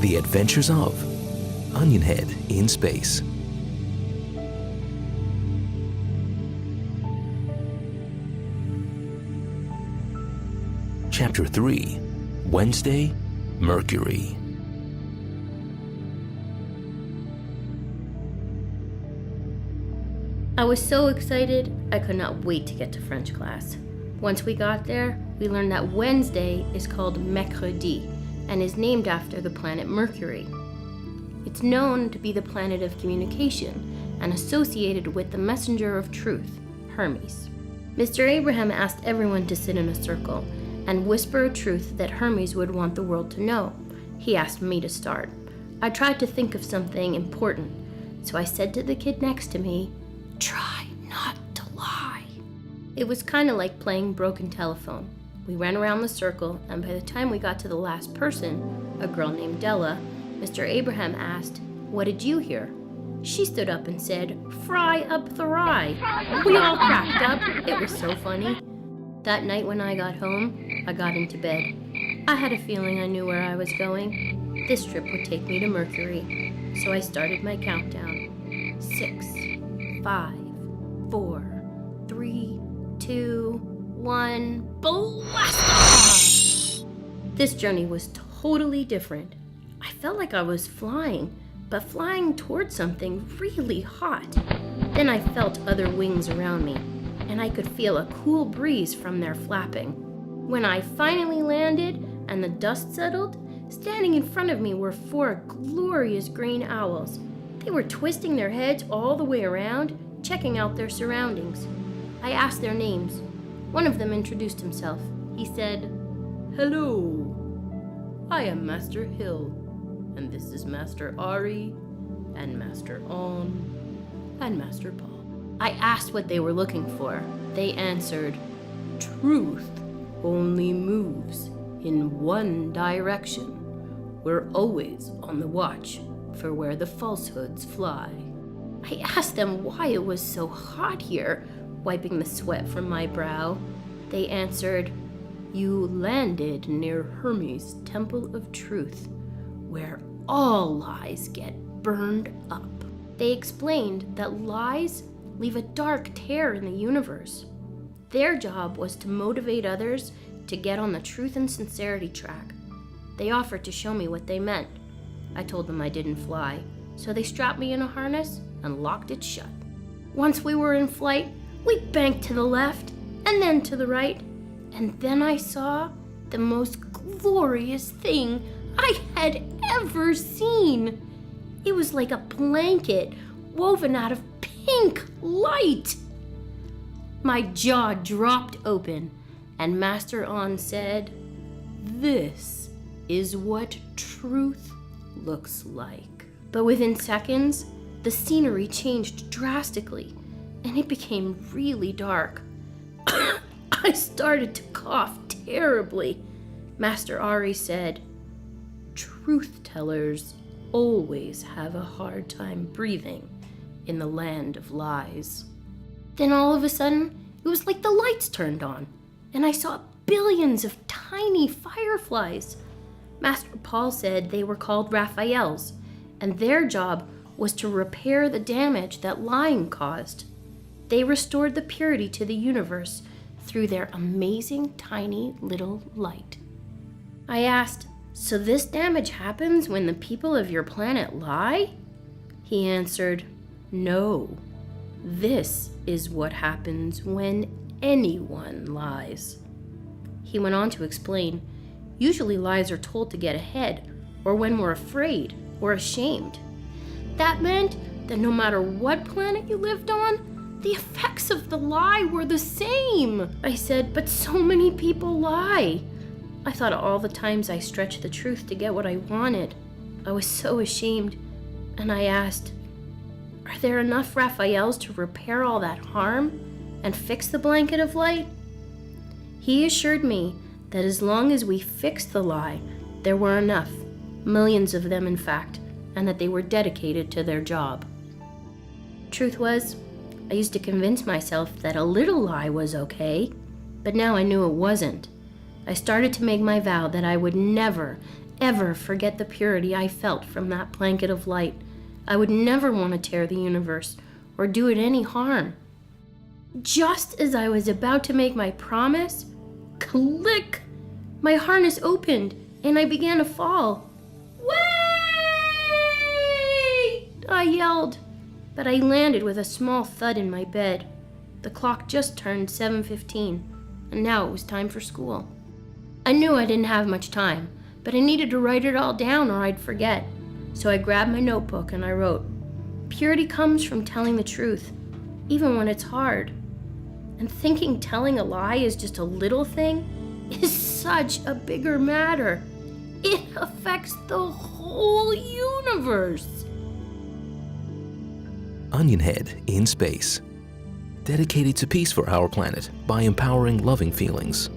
The Adventures of Onionhead in Space. Chapter 3, Wednesday, Mercury. I was so excited, I could not wait to get to French class. Once we got there, we learned that Wednesday is called Mercredi and is named after the planet Mercury. It's known to be the planet of communication and associated with the messenger of truth, Hermes. Mr. Abraham asked everyone to sit in a circle and whisper a truth that Hermes would want the world to know. He asked me to start. I tried to think of something important, so I said to the kid next to me, "Try not to lie." It was kind of like playing broken telephone. We ran around the circle, and by the time we got to the last person, a girl named Della, Mr. Abraham asked, "What did you hear?" She stood up and said, "Fry up the rye." We all cracked up. It was so funny. That night when I got home, I got into bed. I had a feeling I knew where I was going. This trip would take me to Mercury, so I started my countdown. 6, 5, 4, 3, 2, 1, blast off! This journey was totally different. I felt like I was flying, but flying towards something really hot. Then I felt other wings around me, and I could feel a cool breeze from their flapping. When I finally landed and the dust settled, standing in front of me were 4 glorious green owls. They were twisting their heads all the way around, checking out their surroundings. I asked their names. One of them introduced himself. He said, "Hello, I am Master Hill, and this is Master Ari, and Master On, and Master Paul." I asked what they were looking for. They answered, "Truth only moves in one direction. We're always on the watch for where the falsehoods fly." I asked them why it was so hot here, wiping the sweat from my brow. They answered, "You landed near Hermes' Temple of Truth, where all lies get burned up." They explained that lies leave a dark tear in the universe. Their job was to motivate others to get on the truth and sincerity track. They offered to show me what they meant. I told them I didn't fly, so they strapped me in a harness and locked it shut. Once we were in flight, we banked to the left and then to the right, and then I saw the most glorious thing I had ever seen. It was like a blanket woven out of pink light. My jaw dropped open, and Master On said, "This is what truth looks like." But within seconds, the scenery changed drastically, and it became really dark. I started to cough terribly. Master Ari said, "Truth tellers always have a hard time breathing in the land of lies." Then all of a sudden, it was like the lights turned on, and I saw billions of tiny fireflies. Master Paul said they were called Raphaels, and their job was to repair the damage that lying caused. They restored the purity to the universe through their amazing tiny little light. I asked, "So this damage happens when the people of your planet lie?" He answered, "No, this is what happens when anyone lies." He went on to explain, usually lies are told to get ahead, or when we're afraid or ashamed. That meant that no matter what planet you lived on, the effects of the lie were the same. I said, "But so many people lie." I thought of all the times I stretched the truth to get what I wanted. I was so ashamed, and I asked, "Are there enough Raphaels to repair all that harm and fix the blanket of light?" He assured me that as long as we fixed the lie, there were enough, millions of them in fact, and that they were dedicated to their job. Truth was, I used to convince myself that a little lie was okay, but now I knew it wasn't. I started to make my vow that I would never, ever forget the purity I felt from that blanket of light. I would never want to tear the universe or do it any harm. Just as I was about to make my promise, click! My harness opened and I began to fall. Wait! I yelled, but I landed with a small thud in my bed. The clock just turned 7:15, and now it was time for school. I knew I didn't have much time, but I needed to write it all down or I'd forget. So I grabbed my notebook and I wrote, "Purity comes from telling the truth, even when it's hard." And thinking telling a lie is just a little thing is such a bigger matter. It affects the whole universe. Onionhead in Space. Dedicated to peace for our planet by empowering loving feelings.